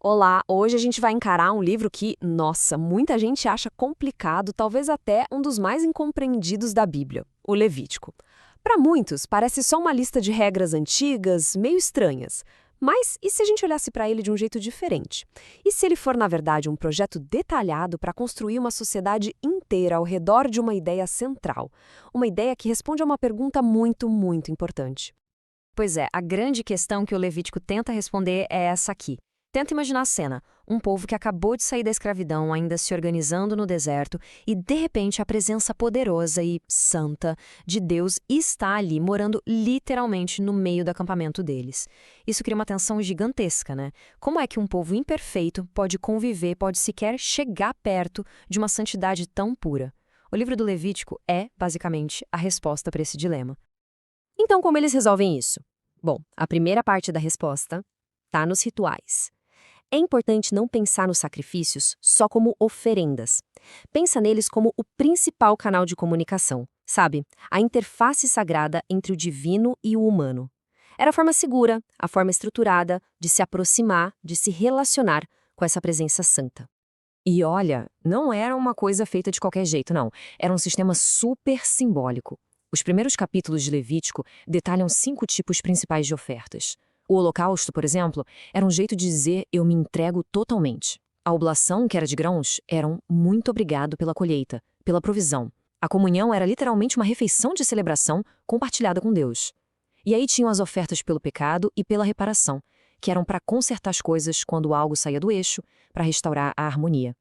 Olá, hoje a gente vai encarar um livro que, nossa, muita gente acha complicado, talvez até um dos mais incompreendidos da Bíblia, o Levítico. Para muitos, parece só uma lista de regras antigas, meio estranhas. Mas e se a gente olhasse para ele de um jeito diferente? E se ele for, na verdade, um projeto detalhado para construir uma sociedade inteira ao redor de uma ideia central? Uma ideia que responde a uma pergunta muito importante. Pois é, a grande questão que o Levítico tenta responder é essa aqui. Tenta imaginar a cena, um povo que acabou de sair da escravidão, ainda se organizando no deserto, e de repente a presença poderosa e santa de Deus está ali, morando literalmente no meio do acampamento deles. Isso cria uma tensão gigantesca, né? Como é que um povo imperfeito pode conviver, pode sequer chegar perto de uma santidade tão pura? O livro do Levítico é, basicamente, a resposta para esse dilema. Então, como eles resolvem isso? Bom, a primeira parte da resposta está nos rituais. É importante não pensar nos sacrifícios só como oferendas. Pensa neles como o principal canal de comunicação, sabe? A interface sagrada entre o divino e o humano. Era a forma segura, a forma estruturada de se aproximar, de se relacionar com essa presença santa. E olha, não era uma coisa feita de qualquer jeito, não. Era um sistema super simbólico. Os primeiros capítulos de Levítico detalham 5 tipos principais de ofertas. O holocausto, por exemplo, era um jeito de dizer eu me entrego totalmente. A oblação, que era de grãos, era um muito obrigado pela colheita, pela provisão. A comunhão era literalmente uma refeição de celebração compartilhada com Deus. E aí tinham as ofertas pelo pecado e pela reparação, que eram para consertar as coisas quando algo saía do eixo, para restaurar a harmonia.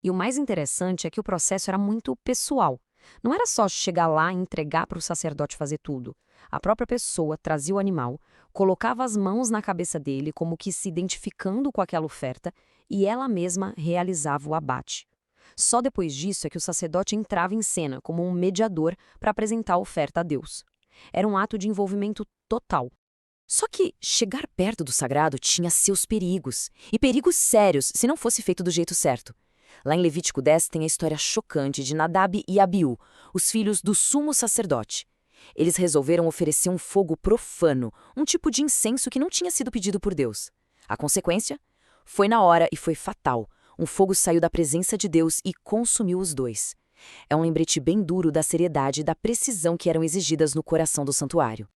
E o mais interessante é que o processo era muito pessoal. Não era só chegar lá e entregar para o sacerdote fazer tudo. A própria pessoa trazia o animal, colocava as mãos na cabeça dele, como que se identificando com aquela oferta, e ela mesma realizava o abate. Só depois disso é que o sacerdote entrava em cena como um mediador para apresentar a oferta a Deus. Era um ato de envolvimento total. Só que chegar perto do sagrado tinha seus perigos, e perigos sérios se não fosse feito do jeito certo. Lá em Levítico 10 tem a história chocante de Nadab e Abiú, os filhos do sumo sacerdote. Eles resolveram oferecer um fogo profano, um tipo de incenso que não tinha sido pedido por Deus. A consequência? Foi na hora e foi fatal. Um fogo saiu da presença de Deus e consumiu os dois. É um lembrete bem duro da seriedade e da precisão que eram exigidas no coração do santuário.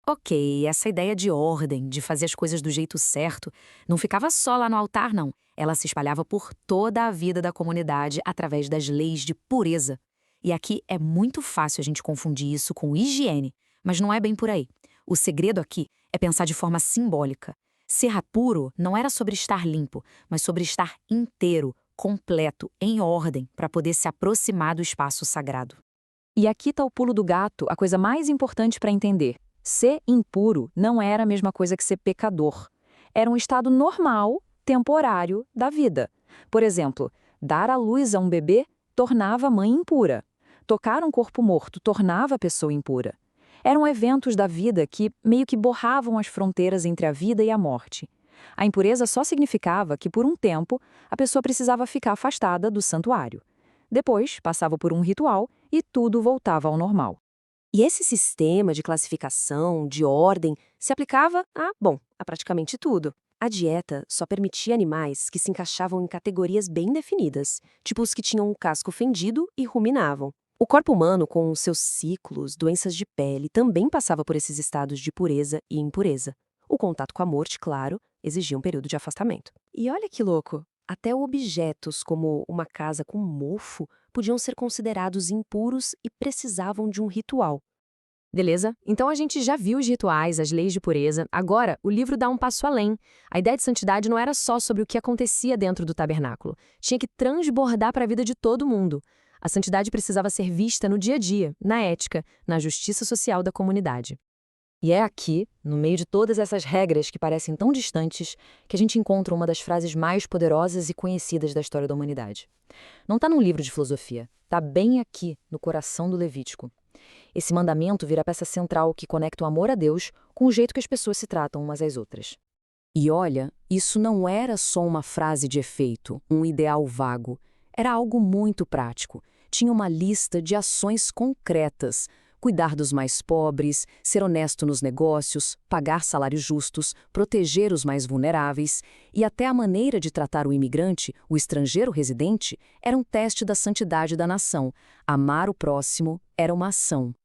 Ok, essa ideia de ordem, de fazer as coisas do jeito certo, não ficava só lá no altar, não. Ela se espalhava por toda a vida da comunidade através das leis de pureza. E aqui é muito fácil a gente confundir isso com higiene, mas não é bem por aí. O segredo aqui é pensar de forma simbólica. Ser puro não era sobre estar limpo, mas sobre estar inteiro, completo, em ordem, para poder se aproximar do espaço sagrado. E aqui está o pulo do gato, a coisa mais importante para entender. Ser impuro não era a mesma coisa que ser pecador. Era um estado normal, temporário, da vida. Por exemplo, dar à luz a um bebê tornava a mãe impura. Tocar um corpo morto tornava a pessoa impura. Eram eventos da vida que meio que borravam as fronteiras entre a vida e a morte. A impureza só significava que, por um tempo, a pessoa precisava ficar afastada do santuário. Depois, passava por um ritual e tudo voltava ao normal. E esse sistema de classificação, de ordem, se aplicava a praticamente tudo. A dieta só permitia animais que se encaixavam em categorias bem definidas, tipo os que tinham o casco fendido e ruminavam. O corpo humano, com os seus ciclos, doenças de pele, também passava por esses estados de pureza e impureza. O contato com a morte, claro, exigia um período de afastamento. E olha que louco! Até objetos como uma casa com mofo podiam ser considerados impuros e precisavam de um ritual. Beleza? Então a gente já viu os rituais, as leis de pureza. Agora, o livro dá um passo além. A ideia de santidade não era só sobre o que acontecia dentro do tabernáculo. Tinha que transbordar para a vida de todo mundo. A santidade precisava ser vista no dia a dia, na ética, na justiça social da comunidade. E é aqui, no meio de todas essas regras que parecem tão distantes, que a gente encontra uma das frases mais poderosas e conhecidas da história da humanidade. Não está num livro de filosofia, está bem aqui, no coração do Levítico. Esse mandamento vira a peça central que conecta o amor a Deus com o jeito que as pessoas se tratam umas às outras. E olha, isso não era só uma frase de efeito, um ideal vago. Era algo muito prático. Tinha uma lista de ações concretas, Cuidar dos mais pobres, ser honesto nos negócios, pagar salários justos, proteger os mais vulneráveis e até a maneira de tratar o imigrante, o estrangeiro residente, era um teste da santidade da nação. Amar o próximo era uma ação.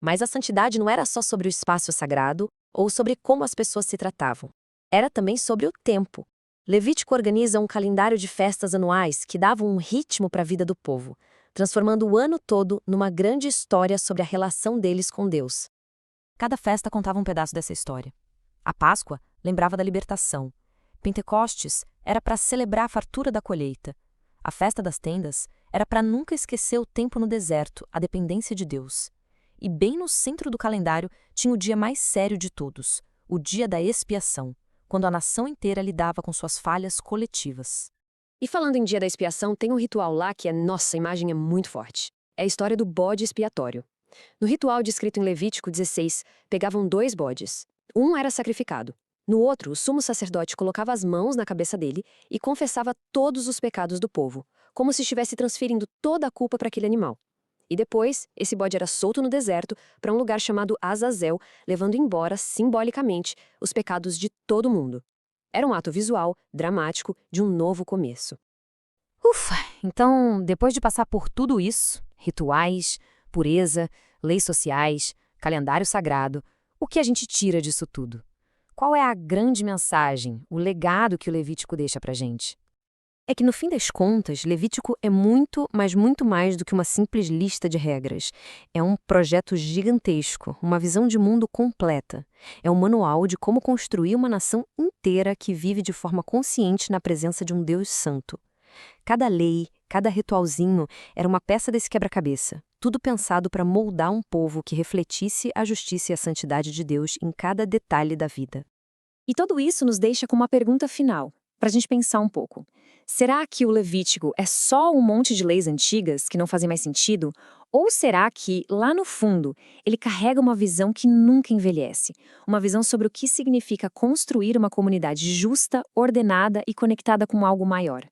Mas a santidade não era só sobre o espaço sagrado ou sobre como as pessoas se tratavam. Era também sobre o tempo. Levítico organiza um calendário de festas anuais que davam um ritmo para a vida do povo, transformando o ano todo numa grande história sobre a relação deles com Deus. Cada festa contava um pedaço dessa história. A Páscoa lembrava da libertação. Pentecostes era para celebrar a fartura da colheita. A festa das tendas era para nunca esquecer o tempo no deserto, a dependência de Deus. E bem no centro do calendário tinha o dia mais sério de todos, o dia da expiação, quando a nação inteira lidava com suas falhas coletivas. E falando em dia da expiação, tem um ritual lá que nossa, a imagem é muito forte. É a história do bode expiatório. No ritual descrito em Levítico 16, pegavam 2 bodes. Um era sacrificado. No outro, o sumo sacerdote colocava as mãos na cabeça dele e confessava todos os pecados do povo, como se estivesse transferindo toda a culpa para aquele animal. E depois, esse bode era solto no deserto para um lugar chamado Azazel, levando embora, simbolicamente, os pecados de todo mundo. Era um ato visual, dramático, de um novo começo. Ufa! Então, depois de passar por tudo isso, rituais, pureza, leis sociais, calendário sagrado, o que a gente tira disso tudo? Qual é a grande mensagem, o legado que o Levítico deixa pra gente? É que, no fim das contas, Levítico é muito, mas muito mais do que uma simples lista de regras. É um projeto gigantesco, uma visão de mundo completa. É um manual de como construir uma nação inteira que vive de forma consciente na presença de um Deus santo. Cada lei, cada ritualzinho era uma peça desse quebra-cabeça, tudo pensado para moldar um povo que refletisse a justiça e a santidade de Deus em cada detalhe da vida. E tudo isso nos deixa com uma pergunta final, para a gente pensar um pouco. Será que o Levítico é só um monte de leis antigas que não fazem mais sentido? Ou será que, lá no fundo, ele carrega uma visão que nunca envelhece? Uma visão sobre o que significa construir uma comunidade justa, ordenada e conectada com algo maior?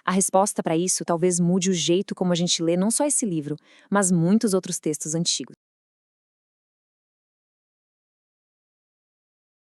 A resposta para isso talvez mude o jeito como a gente lê não só esse livro, mas muitos outros textos antigos.